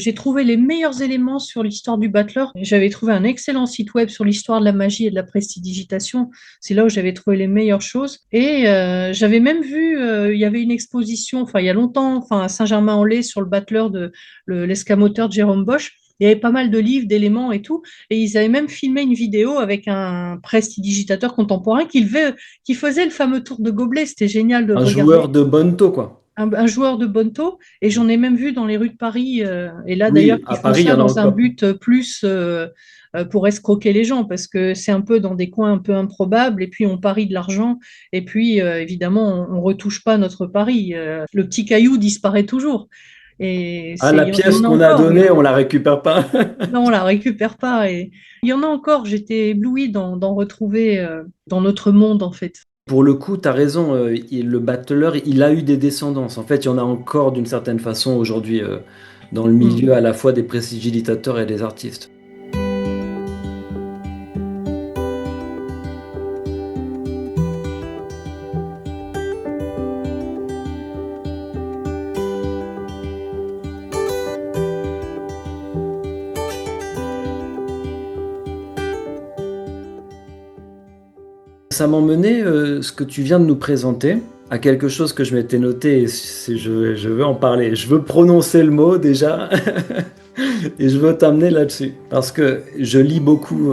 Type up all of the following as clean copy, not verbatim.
J'ai trouvé les meilleurs éléments sur l'histoire du battleur. J'avais trouvé un excellent site web sur l'histoire de la magie et de la prestidigitation. C'est là où j'avais trouvé les meilleures choses. Et j'avais même vu, il y avait une exposition, enfin il y a longtemps, enfin à Saint-Germain-en-Laye sur le battleur de l'escamoteur de Jérôme Bosch. Il y avait pas mal de livres, d'éléments et tout. Et ils avaient même filmé une vidéo avec un prestidigitateur contemporain qui faisait le fameux tour de gobelet. C'était génial de Un regarder joueur de Bonto, quoi. un joueur de Bonto, et j'en ai même vu dans les rues de Paris, et là d'ailleurs, Oui, qui à font Paris, il y ça en a dans un encore. but plus pour escroquer les gens, parce que c'est un peu dans des coins un peu improbables, et puis on parie de l'argent, et puis évidemment, on retouche pas notre pari. Le petit caillou disparaît toujours. Et Ah, il la y pièce en a qu'on a encore, donnée, on la récupère pas. non, on la récupère pas. Et il y en a encore, j'étais éblouie d'en retrouver dans notre monde, en fait. Pour le coup, tu as raison, le battleur, il a eu des descendances. En fait, il y en a encore d'une certaine façon aujourd'hui dans le Mm. milieu à la fois des prestidigitateurs et des artistes. Ça m'emmenait, ce que tu viens de nous présenter, à quelque chose que je m'étais noté et je veux en parler. Je veux prononcer le mot déjà et je veux t'amener là-dessus. Parce que je lis beaucoup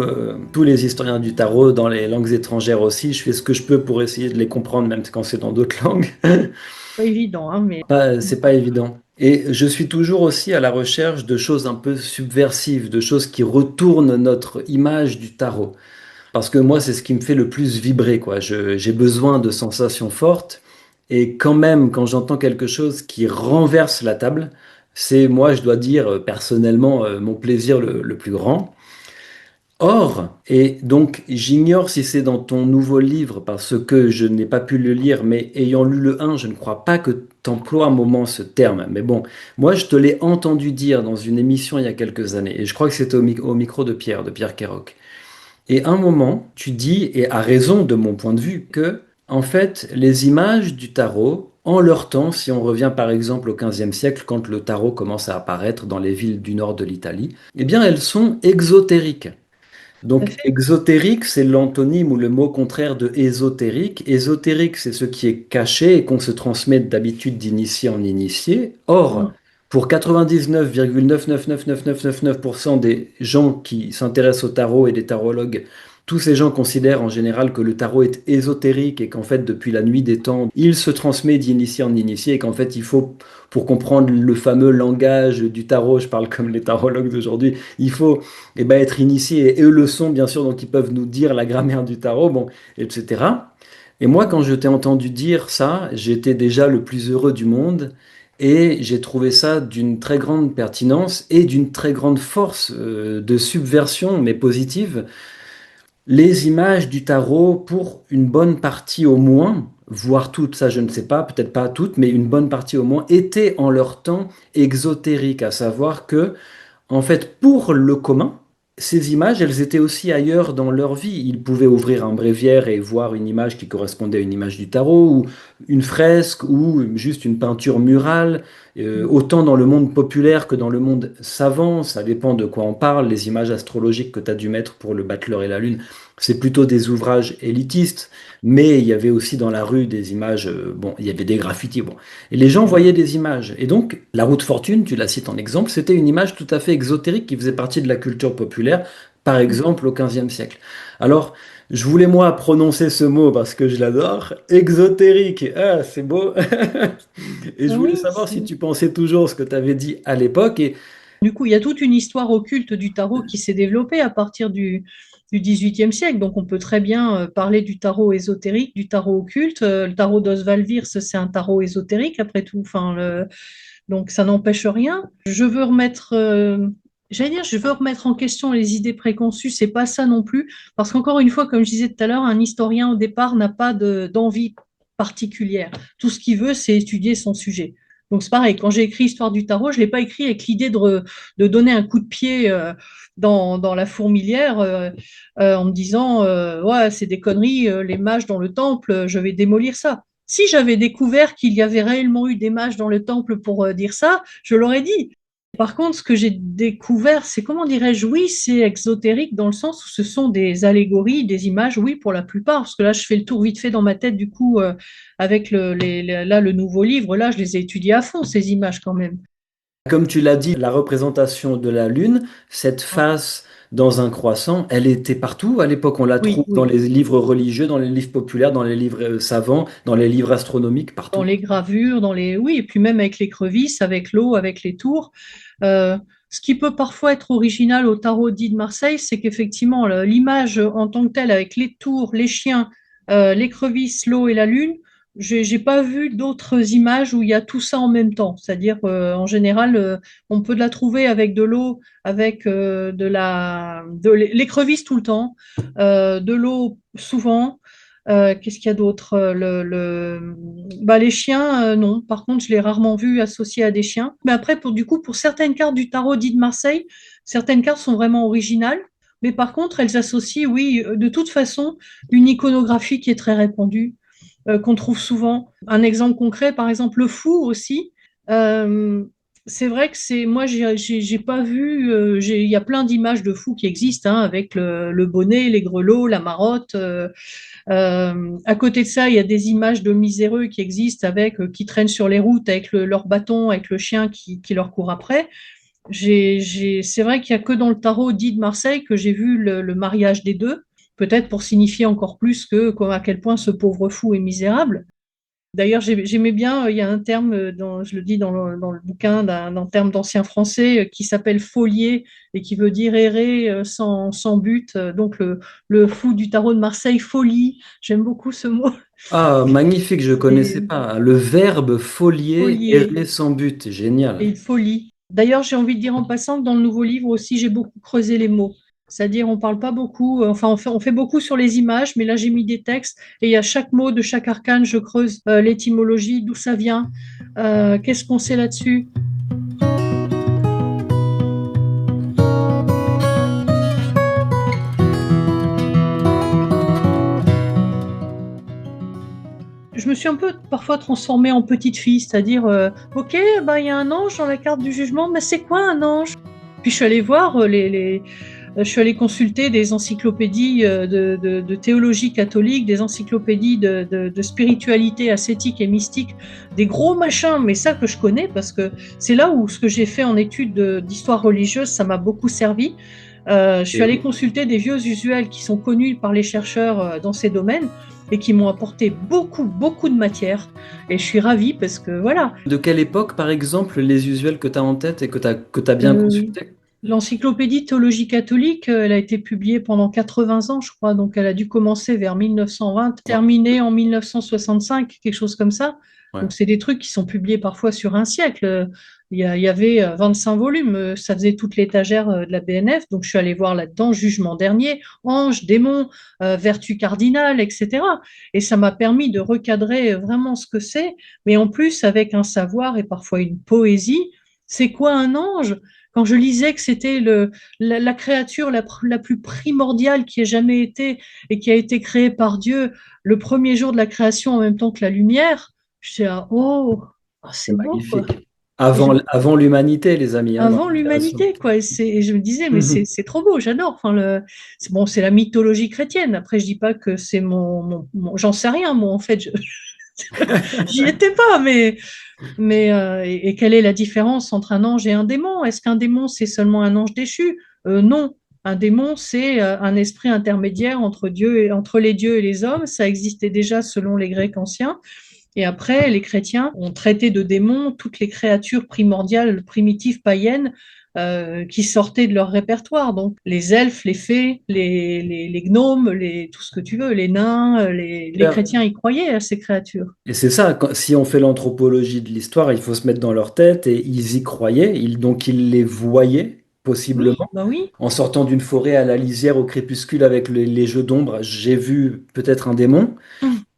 tous les historiens du tarot dans les langues étrangères aussi. Je fais ce que je peux pour essayer de les comprendre, même quand c'est dans d'autres langues. Pas évident, hein, mais C'est pas évident. Et je suis toujours aussi à la recherche de choses un peu subversives, de choses qui retournent notre image du tarot. Parce que moi, c'est ce qui me fait le plus vibrer, quoi. J'ai besoin de sensations fortes. Et quand même, quand j'entends quelque chose qui renverse la table, c'est, moi, je dois dire personnellement, mon plaisir le plus grand. Or, et donc j'ignore si c'est dans ton nouveau livre parce que je n'ai pas pu le lire, mais ayant lu le un, je ne crois pas que tu emploies un moment ce terme. Mais bon, moi je te l'ai entendu dire dans une émission il y a quelques années, et je crois que c'était au micro de Pierre Kéroc. Et un moment, tu dis, et à raison de mon point de vue, que en fait les images du tarot, en leur temps, si on revient par exemple au XVe siècle, quand le tarot commence à apparaître dans les villes du nord de l'Italie, eh bien elles sont exotériques. tout à Donc, fait. exotérique, c'est l'antonyme ou le mot contraire de ésotérique. Ésotérique, c'est ce qui est caché et qu'on se transmet d'habitude d'initié en initié. Or, Mm. pour 99,9999999% des gens qui s'intéressent au tarot et des tarologues, tous ces gens considèrent en général que le tarot est ésotérique et qu'en fait, depuis la nuit des temps, il se transmet d'initié en initié et qu'en fait, il faut, pour comprendre le fameux langage du tarot, je parle comme les tarologues d'aujourd'hui, il faut être initiés, et eux le sont bien sûr, donc ils peuvent nous dire la grammaire du tarot, bon, etc. Et moi, quand je t'ai entendu dire ça, j'étais déjà le plus heureux du monde, et j'ai trouvé ça d'une très grande pertinence et d'une très grande force de subversion, mais positive. Les images du tarot, pour une bonne partie au moins, voire toutes, ça je ne sais pas, peut-être pas toutes, mais une bonne partie au moins, étaient en leur temps exotériques, à savoir que en fait, pour le commun, ces images, elles étaient aussi ailleurs dans leur vie. Ils pouvaient ouvrir un bréviaire et voir une image qui correspondait à une image du tarot, ou une fresque, ou juste une peinture murale. Autant dans le monde populaire que dans le monde savant, ça dépend de quoi on parle. Les images astrologiques que tu as dû mettre pour le battleur et la lune, c'est plutôt des ouvrages élitistes, mais il y avait aussi dans la rue des images, bon, il y avait des graffitis, bon. Et les gens voyaient des images. Et donc, la route fortune, tu la cites en exemple, c'était une image tout à fait exotérique qui faisait partie de la culture populaire, par exemple au XVe siècle. Alors, je voulais moi prononcer ce mot parce que je l'adore. Exotérique, ah, c'est beau. Et je voulais Oui, savoir si tu pensais toujours ce que tu avais dit à l'époque. Et du coup, il y a toute une histoire occulte du tarot qui s'est développée à partir du XVIIIe siècle. Donc, on peut très bien parler du tarot ésotérique, du tarot occulte. Le tarot d'Oswald Wirth, c'est un tarot ésotérique, après tout. Enfin, donc, ça n'empêche rien. Je veux remettre en question les idées préconçues. C'est pas ça non plus. Parce qu'encore une fois, comme je disais tout à l'heure, un historien, au départ, n'a pas d'envie particulière. Tout ce qu'il veut, c'est étudier son sujet. Donc c'est pareil, quand j'ai écrit Histoire du tarot, je ne l'ai pas écrit avec l'idée de donner un coup de pied dans la fourmilière en me disant ouais, c'est des conneries, les mages dans le temple, je vais démolir ça. Si j'avais découvert qu'il y avait réellement eu des mages dans le temple pour dire ça, je l'aurais dit. Par contre, ce que j'ai découvert, c'est, comment dirais-je, oui, c'est exotérique dans le sens où ce sont des allégories, des images, oui, pour la plupart, parce que là, je fais le tour vite fait dans ma tête, du coup, avec là, le nouveau livre, là, je les ai étudiés à fond, ces images quand même. Comme tu l'as dit, la représentation de la Lune, cette Ouais. face dans un croissant, elle était partout. À l'époque, on la Oui, trouve dans oui. les livres religieux, dans les livres populaires, dans les livres savants, dans les livres astronomiques, Dans partout. les gravures, dans les, oui, et puis même avec les crevisses, avec l'eau, avec les tours. Euh, Ce qui peut parfois être original au tarot dit de Marseille, c'est qu'effectivement, l'image en tant que telle, avec les tours, les chiens, les crevisses, l'eau et la lune, j'ai pas vu d'autres images où il y a tout ça en même temps. C'est-à-dire, en général, on peut la trouver avec de l'eau, avec les crevisses tout le temps, de l'eau souvent. Qu'est-ce qu'il y a d'autre? Bah, les chiens, non. Par contre, je l'ai rarement vu associé à des chiens. Mais après, du coup, pour certaines cartes du tarot dit de Marseille, certaines cartes sont vraiment originales. Mais par contre, elles associent, oui, de toute façon, une iconographie qui est très répandue, qu'on trouve souvent. Un exemple concret, par exemple, le fou aussi. Euh, c'est vrai que moi, j'ai pas vu, il y a plein d'images de fous qui existent, hein, avec le bonnet, les grelots, la marotte. À côté de ça, il y a des images de miséreux qui existent qui traînent sur les routes avec leur bâton, avec le chien qui leur court après. C'est vrai qu'il n'y a que dans le tarot dit de Marseille que j'ai vu le mariage des deux, peut-être pour signifier encore plus à quel point ce pauvre fou est misérable. D'ailleurs, j'aimais bien, il y a un terme, je le dis dans le bouquin, d'un terme d'ancien français qui s'appelle faulier et qui veut dire errer sans but. Donc, le fou du tarot de Marseille, folie. J'aime beaucoup ce mot. Ah, magnifique, je connaissais Et pas. Le verbe folier, faulier errer sans but, génial. et folie. D'ailleurs, j'ai envie de dire en passant que dans le nouveau livre aussi, j'ai beaucoup creusé les mots. C'est-à-dire, on parle pas beaucoup, enfin, on fait beaucoup sur les images, mais là, j'ai mis des textes et il y a chaque mot de chaque arcane, je creuse l'étymologie, d'où ça vient, qu'est-ce qu'on sait là-dessus. Je me suis un peu parfois transformée en petite fille, c'est-à-dire, ok, bah, il y a un ange dans la carte du jugement, mais c'est quoi un ange? Puis je suis allée voir je suis allée consulter des encyclopédies de théologie catholique, des encyclopédies de spiritualité ascétique et mystique, des gros machins, mais ça que je connais parce que c'est là où ce que j'ai fait en études d'histoire religieuse, ça m'a beaucoup servi. Je suis Et allée oui. consulter des vieux usuels qui sont connus par les chercheurs dans ces domaines et qui m'ont apporté beaucoup, beaucoup de matière. Et je suis ravie parce que voilà, De quelle époque, par exemple, les usuels que tu as en tête et que tu as bien euh, consulté? l'encyclopédie de théologie catholique, elle a été publiée pendant 80 ans, je crois, donc elle a dû commencer vers 1920, Ouais. terminer en 1965, quelque chose comme ça. Ouais. Donc c'est des trucs qui sont publiés parfois sur un siècle. Il y avait 25 volumes, ça faisait toute l'étagère de la BNF, donc je suis allée voir là-dedans Jugement dernier, Ange, démon, vertu cardinale, etc. Et ça m'a permis de recadrer vraiment ce que c'est, mais en plus avec un savoir et parfois une poésie. C'est quoi un ange? Quand je lisais que c'était la créature la plus primordiale qui ait jamais été et qui a été créée par Dieu le premier jour de la création en même temps que la lumière, je disais, ah, oh, ah, c'est C'est beau, quoi. magnifique. Et Avant l'humanité, les amis, hein, dans avant la création. l'humanité, quoi. Et je me disais, mais c'est trop beau, j'adore. Enfin, bon, c'est la mythologie chrétienne. Après, je dis pas que c'est j'en sais rien, moi, en fait, j'y étais pas, et quelle est la différence entre un ange et un démon? Est-ce qu'un démon, c'est seulement un ange déchu? Non. Un démon, c'est un esprit intermédiaire entre les dieux et les hommes. Ça existait déjà selon les Grecs anciens. Et après, les chrétiens ont traité de démons toutes les créatures primordiales, primitives, païennes, qui sortaient de leur répertoire. Donc, les elfes, les fées, les gnomes, tout ce que tu veux, les nains, les chrétiens y croyaient à ces créatures. Et c'est ça, si on fait l'anthropologie de l'histoire, il faut se mettre dans leur tête et ils y croyaient, donc ils les voyaient Oui, possiblement. bah oui. En sortant d'une forêt à la lisière au crépuscule avec les jeux d'ombre, j'ai vu peut-être un démon.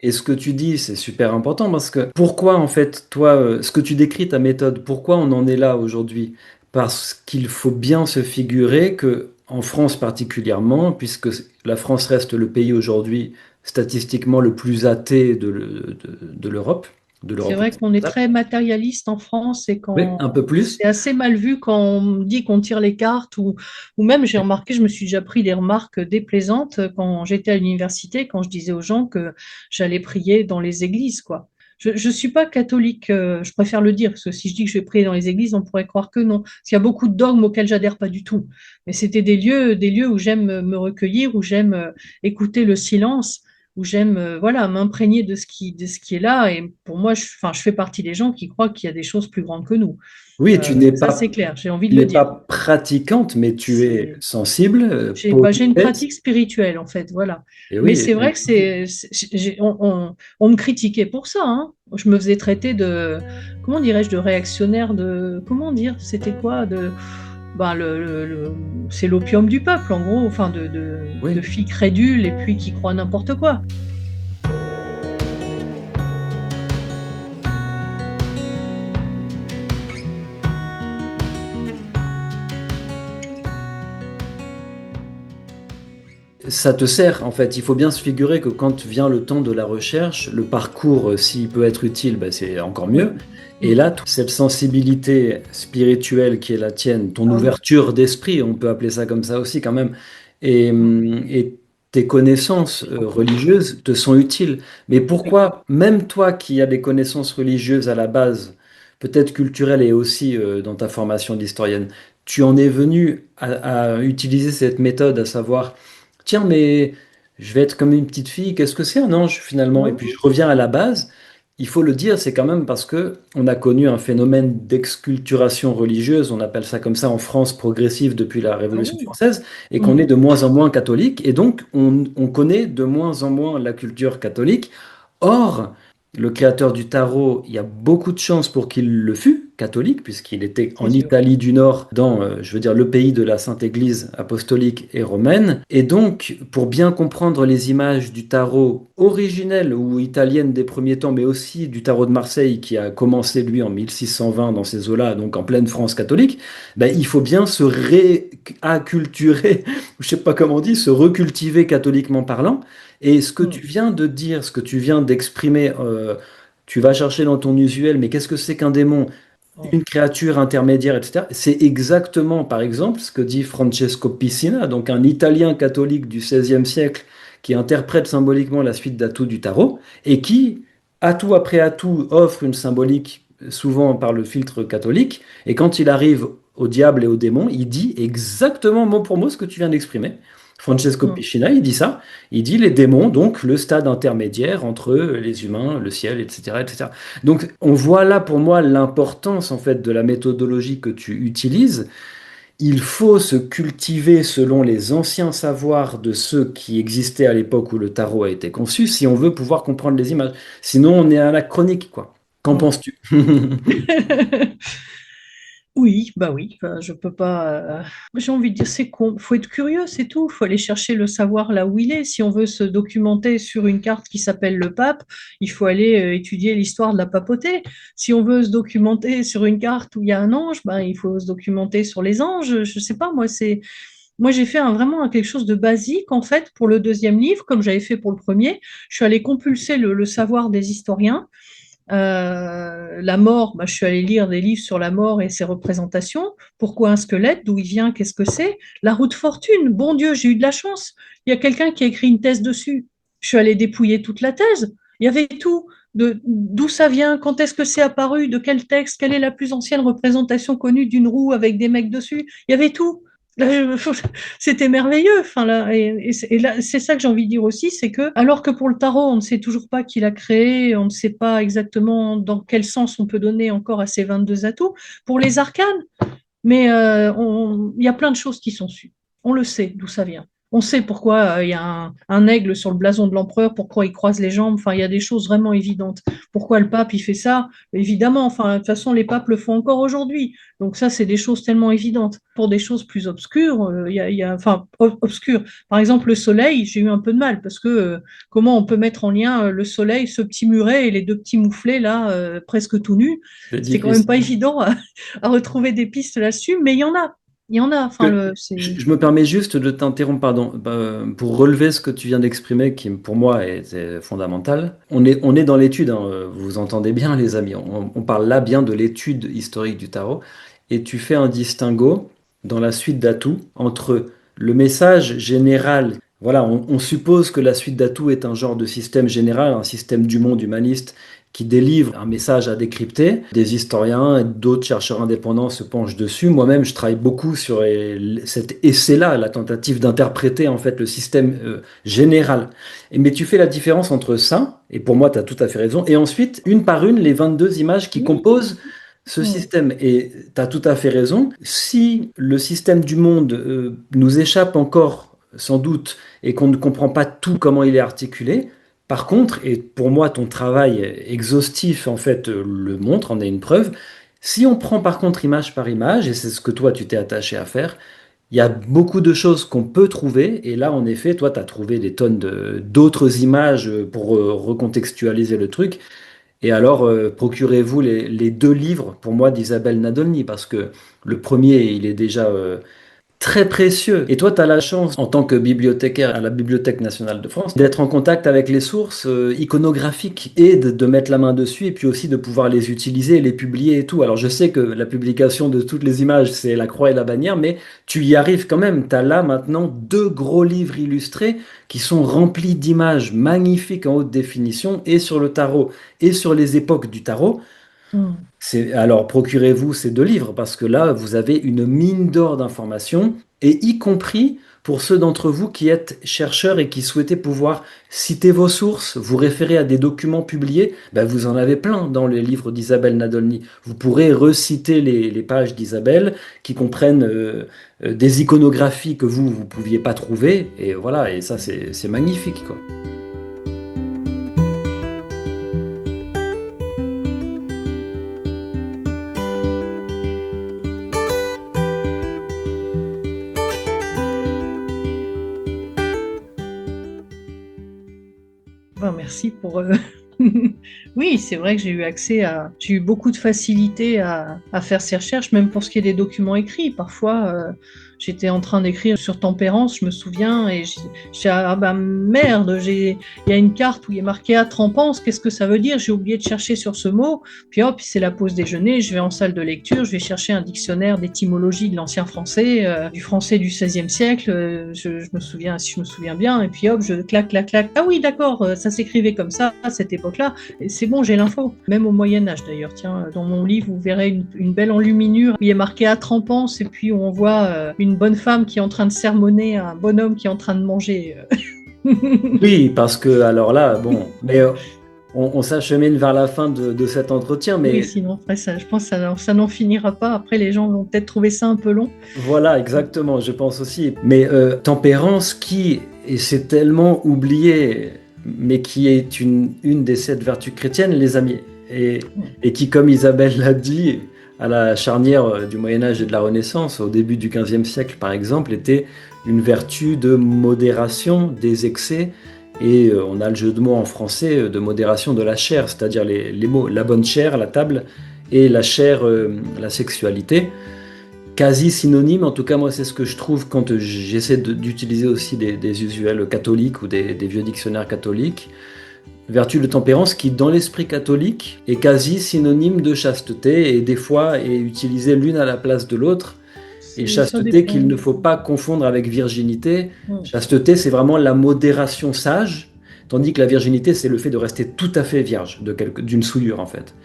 Et ce que tu dis, c'est super important parce que pourquoi en fait, toi, ce que tu décris, ta méthode, pourquoi on en est là aujourd'hui? Parce qu'il faut bien se figurer que en France particulièrement, puisque la France reste le pays aujourd'hui statistiquement le plus athée de l'Europe, de le C'est vrai représenter qu'on comme est ça. très matérialiste en France et Oui, un peu plus. c'est assez mal vu quand on dit qu'on tire les cartes ou même j'ai remarqué, je me suis déjà pris des remarques déplaisantes quand j'étais à l'université, quand je disais aux gens que j'allais prier dans les églises, quoi. Je ne suis pas catholique, je préfère le dire, parce que si je dis que je vais prier dans les églises, on pourrait croire que non. Parce qu'il y a beaucoup de dogmes auxquels j'adhère pas du tout. Mais c'était des lieux où j'aime me recueillir, où j'aime écouter le silence où j'aime voilà, m'imprégner de ce qui est là. Et pour moi, enfin, je fais partie des gens qui croient qu'il y a des choses plus grandes que nous. Oui, Ça, c'est clair, j'ai envie tu de n'es le pas dire. pratiquante, mais tu es C'est, sensible, j'ai une poète. pratique spirituelle, en fait, voilà. Et Mais oui, c'est vrai que on me critiquait pour ça, hein. Je me faisais traiter de, comment dirais-je, de réactionnaire, de, comment dire, c'était quoi, de, ben c'est l'opium du peuple, en gros, enfin, de oui. filles crédules et puis qui croient n'importe quoi. Ça te sert, en fait. Il faut bien se figurer que quand vient le temps de la recherche, le parcours, s'il peut être utile, ben, c'est encore mieux. Oui. Et Mm. là, cette sensibilité spirituelle qui est la tienne, ton Ah oui. ouverture d'esprit, on peut appeler ça comme ça aussi quand même, Mm. et tes connaissances religieuses te sont utiles. Mais Oui. pourquoi, même toi qui as des connaissances religieuses à la base, peut-être culturelles et aussi dans ta formation d'historienne, tu en es venu à utiliser cette méthode, à savoir tiens, mais je vais être comme une petite fille, qu'est-ce que c'est un ange finalement? Et puis je Mhm. reviens à la base, il faut le dire, c'est quand même parce que on a connu un phénomène d'exculturation religieuse, on appelle ça comme ça en France progressive depuis la Ah Révolution oui. française, et qu'on est Mhm. de moins en moins catholique, et donc on connaît de moins en moins la culture catholique. Or, le créateur du tarot, il y a beaucoup de chances pour qu'il le fût, catholique, puisqu'il était C'est en sûr. Italie du Nord, dans, je veux dire, le pays de la Sainte Église apostolique et romaine. Et donc, pour bien comprendre les images du tarot originelles ou italiennes des premiers temps, mais aussi du tarot de Marseille, qui a commencé, lui, en 1620 dans ces eaux-là, donc en pleine France catholique, ben, il faut bien se réacculturer, je sais pas comment on dit, se recultiver catholiquement parlant. Et ce que tu Mm. viens de dire, ce que tu viens d'exprimer, tu vas chercher dans ton usuel, mais qu'est-ce que c'est qu'un démon? Oh. Une créature intermédiaire, etc. C'est exactement, par exemple, ce que dit Francesco Piscina, donc un Italien catholique du XVIe siècle qui interprète symboliquement la suite d'atouts du tarot et qui, atout après atout, offre une symbolique souvent par le filtre catholique. Et quand il arrive au diable et au démon, il dit exactement mot pour mot ce que tu viens d'exprimer. Francesco Mm. Piscina, il dit ça. Il dit les démons, donc le stade intermédiaire entre les humains, le ciel, etc., etc. Donc, on voit là pour moi l'importance en fait de la méthodologie que tu utilises. Il faut se cultiver selon les anciens savoirs de ceux qui existaient à l'époque où le tarot a été conçu, si on veut pouvoir comprendre les images. Sinon, on est anachronique, quoi. Qu'en Mm. penses-tu? Oui, bah oui, je peux pas. J'ai envie de dire, c'est con. Faut être curieux, c'est tout. Faut aller chercher le savoir là où il est. Si on veut se documenter sur une carte qui s'appelle le pape, il faut aller étudier l'histoire de la papauté. Si on veut se documenter sur une carte où il y a un ange, ben, il faut se documenter sur les anges. Je sais pas, moi j'ai fait vraiment quelque chose de basique en fait pour le deuxième livre, comme j'avais fait pour le premier. Je suis allée compulser le savoir des historiens. La mort, bah, je suis allée lire des livres sur la mort et ses représentations. Pourquoi un squelette? D'où il vient? Qu'est-ce que c'est? La roue de fortune. Bon Dieu, j'ai eu de la chance. Il y a quelqu'un qui a écrit une thèse dessus. Je suis allée dépouiller toute la thèse. Il y avait tout. D'où ça vient? Quand est-ce que c'est apparu? De quel texte? Quelle est la plus ancienne représentation connue d'une roue avec des mecs dessus? Il y avait tout. C'était merveilleux. Enfin, là, et là, c'est ça que j'ai envie de dire aussi, c'est que, alors que pour le tarot, on ne sait toujours pas qui l'a créé, on ne sait pas exactement dans quel sens on peut donner encore à ces 22 atouts, pour les arcanes, mais il y a plein de choses qui sont sues. On le sait d'où ça vient. On sait pourquoi il y a un aigle sur le blason de l'empereur, pourquoi il croise les jambes. Enfin, il y a des choses vraiment évidentes. Pourquoi le pape il fait ça? Évidemment. Enfin, de toute façon, les papes le font encore aujourd'hui. Donc ça, c'est des choses tellement évidentes. Pour des choses plus obscures, enfin obscures. Par exemple, le soleil, j'ai eu un peu de mal parce que comment on peut mettre en lien le soleil, ce petit muret et les deux petits mouflets là, presque tout nus. C'est C'était quand même pas difficile. évident à retrouver des pistes là-dessus, mais il y en a. Il y en a, enfin, Je me permets juste de t'interrompre, pardon, pour relever ce que tu viens d'exprimer, qui pour moi est fondamental. On est dans l'étude, hein, vous entendez bien, les amis. On parle là bien de l'étude historique du tarot. Et tu fais un distinguo dans la suite d'atouts entre le message général. Voilà, on suppose que la suite d'atouts est un genre de système général, un système du monde humaniste qui délivre un message à décrypter. Des historiens et d'autres chercheurs indépendants se penchent dessus. Moi-même, je travaille beaucoup sur cet essai-là, la tentative d'interpréter en fait le système général. Mais tu fais la différence entre ça, et pour moi, tu as tout à fait raison, et ensuite, une par une, les 22 images qui oui. composent ce Mm. système. Et tu as tout à fait raison. Si le système du monde nous échappe encore, sans doute, et qu'on ne comprend pas tout comment il est articulé, par contre, et pour moi ton travail exhaustif en fait le montre, en est une preuve, si on prend par contre image par image, et c'est ce que toi tu t'es attaché à faire, il y a beaucoup de choses qu'on peut trouver, et là en effet, toi tu as trouvé des tonnes d'autres images pour recontextualiser le truc, et alors procurez-vous les deux livres pour moi d'Isabelle Nadolny, parce que le premier il est déjà très précieux. Et toi, tu as la chance, en tant que bibliothécaire à la Bibliothèque nationale de France, d'être en contact avec les sources iconographiques et de mettre la main dessus et puis aussi de pouvoir les utiliser, les publier et tout. Alors, je sais que la publication de toutes les images, c'est la croix et la bannière, mais tu y arrives quand même. Tu as là maintenant deux gros livres illustrés qui sont remplis d'images magnifiques en haute définition et sur le tarot et sur les époques du tarot. Mm. Alors, procurez-vous ces deux livres parce que là, vous avez une mine d'or d'informations et y compris pour ceux d'entre vous qui êtes chercheurs et qui souhaitez pouvoir citer vos sources, vous référer à des documents publiés, ben vous en avez plein dans les livres d'Isabelle Nadolny. Vous pourrez reciter les pages d'Isabelle qui comprennent des iconographies que vous ne pouviez pas trouver et voilà, et ça c'est magnifique quoi. Ben, merci pour. Oui, c'est vrai que j'ai eu beaucoup de facilité à faire ces recherches, même pour ce qui est des documents écrits. Parfois, j'étais en train d'écrire sur Tempérance, je me souviens, et j'ai ah ben merde, il y a une carte où il est marqué à Trempance, qu'est-ce que ça veut dire? J'ai oublié de chercher sur ce mot. Puis hop, c'est la pause déjeuner, je vais en salle de lecture, je vais chercher un dictionnaire d'étymologie de l'ancien français, du français du XVIe siècle, je me souviens, si je me souviens bien, et puis hop, je clac, clac, clac. Ah oui, d'accord, ça s'écrivait comme ça à cette époque-là. Et c'est bon, j'ai l'info. Même au Moyen-Âge d'ailleurs. Tiens, dans mon livre, vous verrez une belle enluminure. Il est marqué à Trempance, et puis on voit une bonne femme qui est en train de sermonner un bonhomme qui est en train de manger. Oui, parce que alors là, bon, mais on s'achemine vers la fin de cet entretien, Oui, mais sinon, après, ça, je pense que ça n'en finira pas. Après, les gens vont peut-être trouver ça un peu long. voilà, exactement, je pense aussi. Mais tempérance qui, et c'est tellement oublié, mais qui est une des 7 vertus chrétiennes, les amis, et qui, comme Isabelle l'a dit, à la charnière du Moyen Âge et de la Renaissance, au début du XVe siècle par exemple, était une vertu de modération des excès. Et on a le jeu de mots en français de modération de la chair, c'est-à-dire les mots la bonne chair, la table, et la chair, la sexualité. Quasi synonyme, en tout cas moi c'est ce que je trouve quand j'essaie d'utiliser aussi des usuels catholiques ou des vieux dictionnaires catholiques. Vertu de tempérance qui dans l'esprit catholique est quasi synonyme de chasteté et des fois est utilisée l'une à la place de l'autre. Et Ça chasteté qu'il dépend. ne faut pas confondre avec virginité. Mm. Chasteté c'est vraiment la modération sage, tandis que la virginité c'est le fait de rester tout à fait vierge d'une souillure en fait.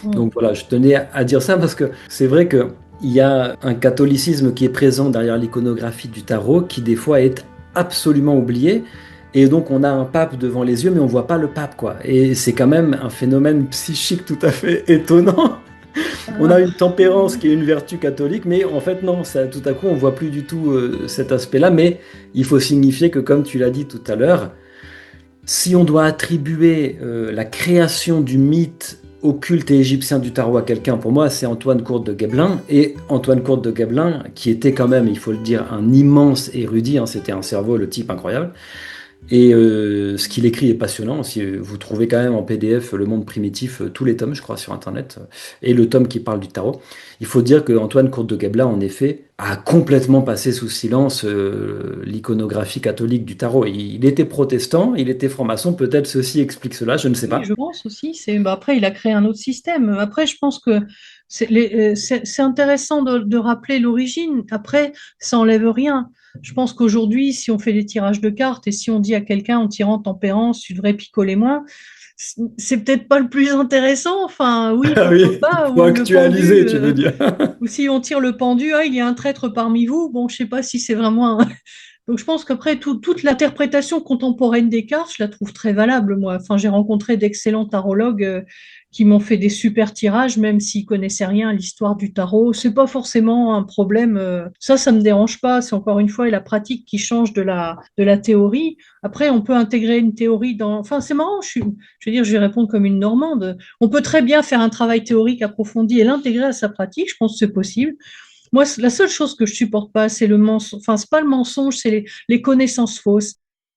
Mm. Donc voilà, je tenais à dire ça parce que c'est vrai que il y a un catholicisme qui est présent derrière l'iconographie du tarot qui des fois est absolument oublié. Et donc on a un pape devant les yeux mais on voit pas le pape quoi. Et c'est quand même un phénomène psychique tout à fait étonnant. On a Ah, une tempérance qui est une vertu catholique, mais en fait non, ça, tout à coup on voit plus du tout cet aspect-là. Mais il faut signifier que comme tu l'as dit tout à l'heure, si on doit attribuer la création du mythe occulte et égyptien du tarot à quelqu'un, pour moi, c'est Antoine Courte de Guesblen. Et Antoine Courte de Guesblen, qui était quand même, il faut le dire, un immense érudit, hein, c'était un cerveau, le type incroyable. Et ce qu'il écrit est passionnant. Si vous trouvez quand même en PDF Le Monde Primitif, tous les tomes, je crois, sur Internet, et le tome qui parle du tarot. Il faut dire que Antoine Courte de Gabla, en effet, a complètement passé sous silence l'iconographie catholique du tarot. Il était protestant, il était franc-maçon, peut-être ceci explique cela, je ne sais Oui, pas. je pense aussi. Après, il a créé un autre système. Après, je pense que c'est intéressant de rappeler l'origine. Après, ça enlève rien. Je pense qu'aujourd'hui, si on fait des tirages de cartes et si on dit à quelqu'un en tirant tempérance, tu devrais picoler moins, c'est peut-être pas le plus intéressant. Enfin, oui, Ah pourquoi oui, pas. faut Ou le actualiser, pendu. tu veux dire. Ou si on tire le pendu, ah, il y a un traître parmi vous. Bon, je sais pas si c'est vraiment donc je pense qu'après, toute l'interprétation contemporaine des cartes, je la trouve très valable, moi. Enfin, j'ai rencontré d'excellents tarologues qui m'ont fait des super tirages, même s'ils connaissaient rien à l'histoire du tarot. C'est pas forcément un problème. Ça me dérange pas. C'est encore une fois la pratique qui change de la théorie. Après, on peut intégrer une théorie dans. Enfin, c'est marrant. Je veux dire, je vais répondre comme une Normande. On peut très bien faire un travail théorique approfondi et l'intégrer à sa pratique. Je pense que c'est possible. Moi, la seule chose que je supporte pas, c'est le mensonge. Enfin, c'est pas le mensonge, c'est les connaissances fausses.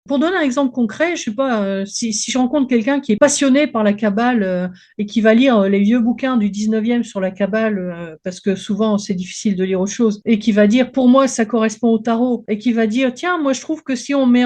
Pour donner un exemple concret, je sais pas, si je rencontre quelqu'un qui est passionné par la Kabbale et qui va lire les vieux bouquins du 19e sur la Kabbale, parce que souvent c'est difficile de lire autre chose, et qui va dire pour moi ça correspond au tarot, et qui va dire tiens, moi je trouve que si on met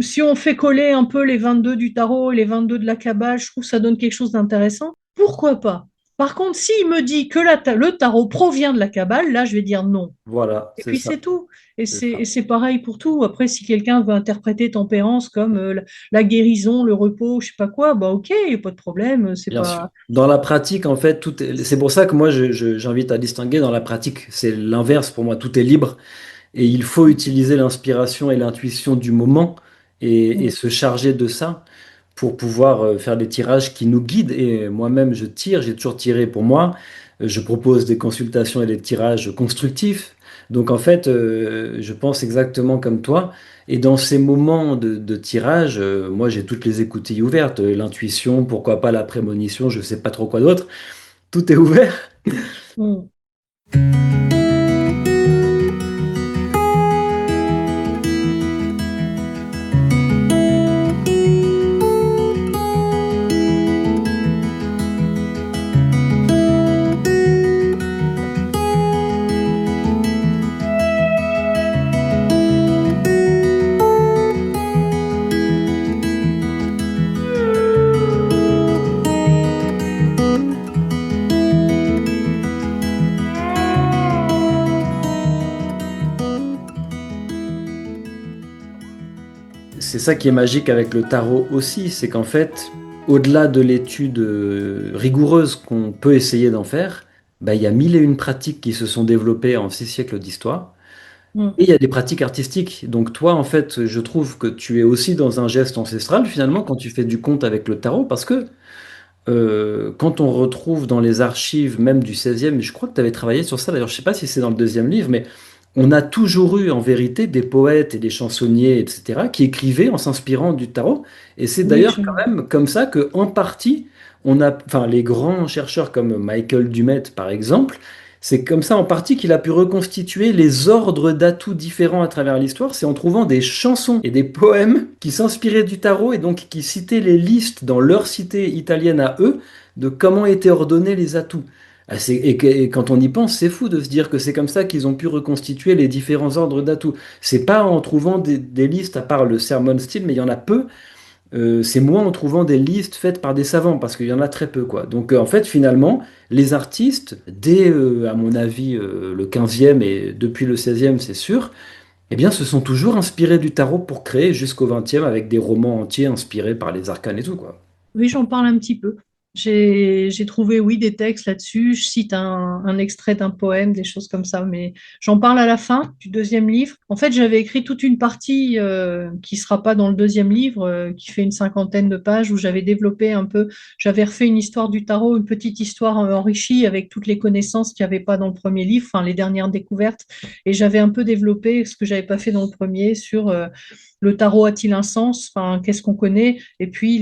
si on fait coller un peu les 22 du tarot et les 22 de la Kabbale, je trouve que ça donne quelque chose d'intéressant. Pourquoi pas? Par contre, s'il me dit que le tarot provient de la Kabbale, là, je vais dire non. Voilà, Et c'est puis ça, c'est tout. Et c'est c'est ça. et c'est pareil pour tout. Après, si quelqu'un veut interpréter tempérance comme la guérison, le repos, je sais pas quoi, bah ok, y a pas de problème. C'est Bien sûr. pas. Dans la pratique, en fait, c'est pour ça que moi, j'invite à distinguer dans la pratique. C'est l'inverse pour moi, tout est libre. Et il faut utiliser l'inspiration et l'intuition du moment et Mm. se charger de ça pour pouvoir faire des tirages qui nous guident. Et moi-même, je tire, j'ai toujours tiré pour moi. Je propose des consultations et des tirages constructifs. Donc en fait, je pense exactement comme toi. Et dans ces moments de tirage, moi j'ai toutes les écoutilles ouvertes. L'intuition, pourquoi pas la prémonition, je sais pas trop quoi d'autre. Tout est ouvert. Mm. C'est ça qui est magique avec le tarot aussi, c'est qu'en fait, au-delà de l'étude rigoureuse qu'on peut essayer d'en faire, bah, il y a mille et une pratiques qui se sont développées en 6 siècles d'histoire. Mm. Et il y a des pratiques artistiques. Donc toi, en fait, je trouve que tu es aussi dans un geste ancestral, finalement, quand tu fais du conte avec le tarot, parce que quand on retrouve dans les archives, même du 16e, je crois que tu avais travaillé sur ça, d'ailleurs, je ne sais pas si c'est dans le deuxième livre, mais on a toujours eu en vérité des poètes et des chansonniers, etc., qui écrivaient en s'inspirant du tarot. Et c'est Oui, d'ailleurs je. quand même comme ça que, en partie, enfin, les grands chercheurs comme Michael Dumet, par exemple, c'est comme ça en partie qu'il a pu reconstituer les ordres d'atouts différents à travers l'histoire. C'est en trouvant des chansons et des poèmes qui s'inspiraient du tarot et donc qui citaient les listes dans leur cité italienne à eux de comment étaient ordonnés les atouts. Ah, et quand on y pense, c'est fou de se dire que c'est comme ça qu'ils ont pu reconstituer les différents ordres d'atouts. C'est pas en trouvant des listes, à part le sermon style, mais il y en a peu. C'est moins en trouvant des listes faites par des savants, parce qu'il y en a très peu, quoi. Donc en fait, finalement, les artistes, dès, à mon avis, le 15e et depuis le 16e, c'est sûr, eh bien, se sont toujours inspirés du tarot pour créer jusqu'au 20e avec des romans entiers inspirés par les arcanes et tout, quoi. Oui, j'en parle un petit peu. J'ai trouvé, oui, des textes là-dessus. Je cite un extrait d'un poème, des choses comme ça, mais j'en parle à la fin du deuxième livre. En fait, j'avais écrit toute une partie qui sera pas dans le deuxième livre, qui fait une cinquantaine de pages, où j'avais développé un peu, j'avais refait une histoire du tarot, une petite histoire enrichie avec toutes les connaissances qu'il n'y avait pas dans le premier livre, enfin les dernières découvertes, et j'avais un peu développé ce que j'avais pas fait dans le premier sur le tarot a-t-il un sens? Enfin, qu'est-ce qu'on connaît? Et puis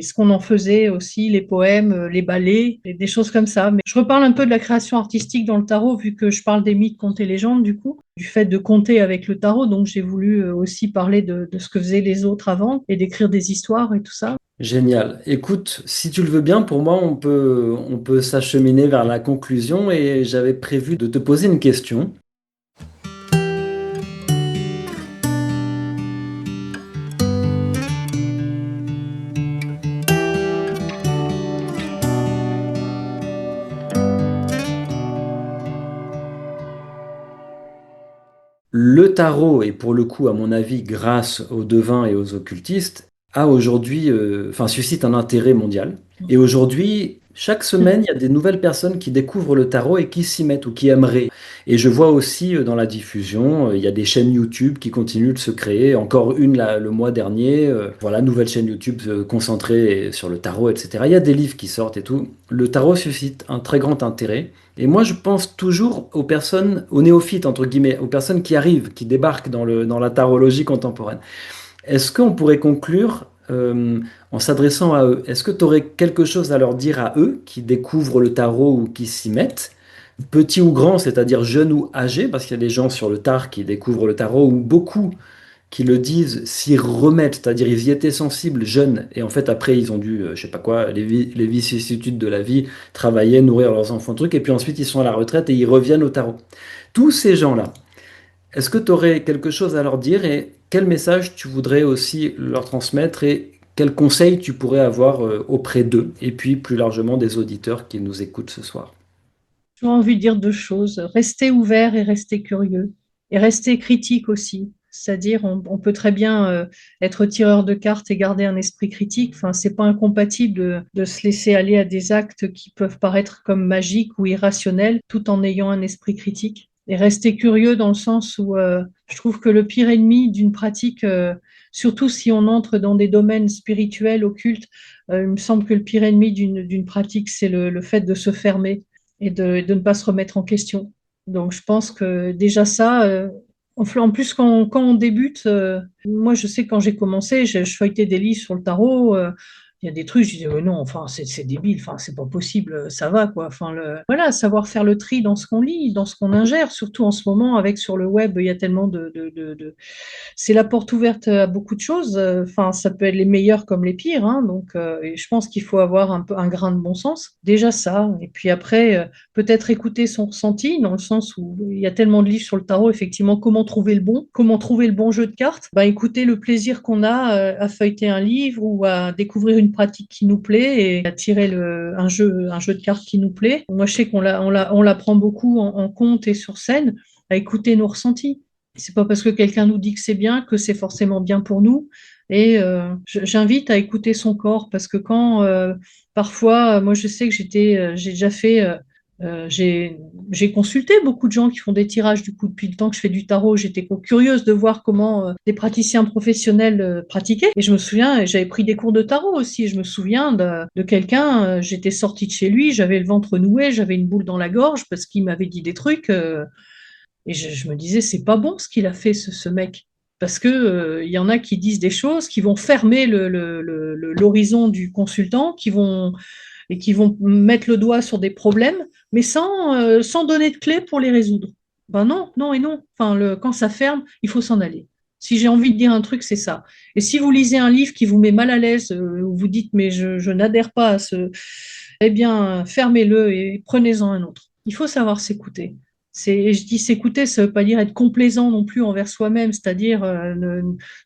ce qu'on en faisait aussi, les poèmes, les ballets, des choses comme ça. Mais je reparle un peu de la création artistique dans le tarot, vu que je parle des mythes, contes et légendes, du coup. du fait de compter avec le tarot. Donc j'ai voulu aussi parler de ce que faisaient les autres avant et d'écrire des histoires et tout ça. Génial. Écoute, si tu le veux bien, pour moi, on peut s'acheminer vers la conclusion et j'avais prévu de te poser une question. Le tarot, et pour le coup, à mon avis, grâce aux devins et aux occultistes, a aujourd'hui, enfin, suscite un intérêt mondial. Et aujourd'hui, chaque semaine, il y a des nouvelles personnes qui découvrent le tarot et qui s'y mettent ou qui aimeraient. Et je vois aussi dans la diffusion, il y a des chaînes YouTube qui continuent de se créer. Encore une le mois dernier, voilà, nouvelle chaîne YouTube concentrée sur le tarot, etc. Il y a des livres qui sortent et tout. Le tarot suscite un très grand intérêt. Et moi, je pense toujours aux personnes, aux néophytes, entre guillemets, aux personnes qui arrivent, qui débarquent dans la tarologie contemporaine. Est-ce qu'on pourrait conclure en s'adressant à eux? Est-ce que tu aurais quelque chose à leur dire à eux qui découvrent le tarot ou qui s'y mettent? Petits ou grands, c'est-à-dire jeunes ou âgés, parce qu'il y a des gens sur le tard qui découvrent le tarot, ou beaucoup qui le disent s'y remettent, c'est-à-dire ils y étaient sensibles jeunes, et en fait après ils ont dû, je sais pas quoi, les vicissitudes de la vie, travailler, nourrir leurs enfants, trucs, et puis ensuite ils sont à la retraite et ils reviennent au tarot. Tous ces gens-là, est-ce que tu aurais quelque chose à leur dire et quel message tu voudrais aussi leur transmettre et quels conseils tu pourrais avoir auprès d'eux et puis plus largement des auditeurs qui nous écoutent ce soir? J'ai envie de dire deux choses. Rester ouvert et rester curieux. Et rester critique aussi. C'est-à-dire, on peut très bien être tireur de cartes et garder un esprit critique. Enfin, c'est pas incompatible de se laisser aller à des actes qui peuvent paraître comme magiques ou irrationnels, tout en ayant un esprit critique. Et rester curieux dans le sens où je trouve que le pire ennemi d'une pratique, surtout si on entre dans des domaines spirituels, occultes, il me semble que le pire ennemi d'une pratique, c'est le fait de se fermer et de ne pas se remettre en question. Donc, je pense que déjà ça, en plus, quand on débute, moi, je sais que quand j'ai commencé, je feuilletais des livres sur le tarot. Il y a des trucs, je disais, mais non, enfin, c'est débile, enfin, c'est pas possible, ça va, quoi. Enfin, voilà, savoir faire le tri dans ce qu'on lit, dans ce qu'on ingère, surtout en ce moment, avec sur le web, il y a tellement c'est la porte ouverte à beaucoup de choses. Enfin, ça peut être les meilleurs comme les pires, hein. Donc, et je pense qu'il faut avoir un peu un grain de bon sens. Déjà ça. Et puis après, peut-être écouter son ressenti, dans le sens où il y a tellement de livres sur le tarot, effectivement, comment trouver le bon jeu de cartes. Ben, écouter le plaisir qu'on a à feuilleter un livre ou à découvrir une pratique qui nous plaît et à tirer un jeu de cartes qui nous plaît. Moi, je sais on l'apprend beaucoup en conte et sur scène, à écouter nos ressentis. C'est pas parce que quelqu'un nous dit que c'est bien que c'est forcément bien pour nous. Et j'invite à écouter son corps parce que quand parfois, moi je sais que j'ai déjà fait, j'ai consulté beaucoup de gens qui font des tirages du coup depuis le temps que je fais du tarot. J'étais curieuse de voir comment des praticiens professionnels pratiquaient. Et je me souviens, j'avais pris des cours de tarot aussi. Et je me souviens de quelqu'un, j'étais sortie de chez lui, j'avais le ventre noué, j'avais une boule dans la gorge parce qu'il m'avait dit des trucs. Et je me disais, c'est pas bon ce qu'il a fait, ce mec. Parce que, il y en a qui disent des choses qui vont fermer l'horizon du consultant, qui vont mettre le doigt sur des problèmes, mais sans donner de clé pour les résoudre. Ben non, non et non. Enfin, quand ça ferme, il faut s'en aller. Si j'ai envie de dire un truc, c'est ça. Et si vous lisez un livre qui vous met mal à l'aise, où vous dites, mais je n'adhère pas à ce, eh bien, fermez-le et prenez-en un autre. Il faut savoir s'écouter. Je dis s'écouter, ça ne veut pas dire être complaisant non plus envers soi-même, c'est-à-dire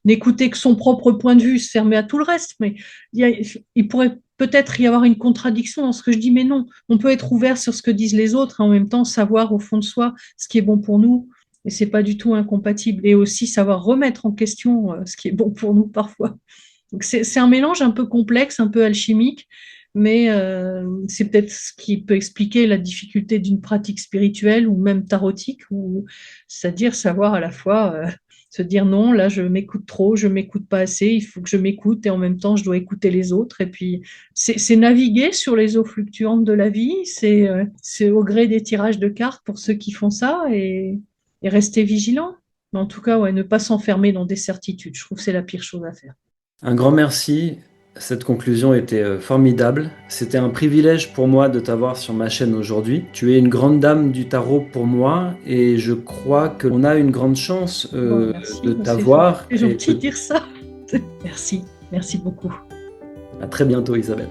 n'écouter que son propre point de vue, se fermer à tout le reste. Mais il pourrait peut-être y avoir une contradiction dans ce que je dis, mais non, on peut être ouvert sur ce que disent les autres et en même temps savoir au fond de soi ce qui est bon pour nous. Et c'est pas du tout incompatible. Et aussi savoir remettre en question ce qui est bon pour nous parfois. Donc c'est un mélange un peu complexe, un peu alchimique, mais c'est peut-être ce qui peut expliquer la difficulté d'une pratique spirituelle ou même tarotique, c'est-à-dire savoir à la fois se dire non, là je m'écoute trop, je m'écoute pas assez, il faut que je m'écoute et en même temps je dois écouter les autres. Et puis c'est naviguer sur les eaux fluctuantes de la vie, c'est au gré des tirages de cartes pour ceux qui font ça et rester vigilant. Mais en tout cas, ouais, ne pas s'enfermer dans des certitudes. Je trouve que c'est la pire chose à faire. Un grand merci. Cette conclusion était formidable. C'était un privilège pour moi de t'avoir sur ma chaîne aujourd'hui. Tu es une grande dame du tarot pour moi et je crois qu'on a une grande chance Bon, de merci, t'avoir c'est et gentil de dire ça. Merci, merci beaucoup. à très bientôt Isabelle.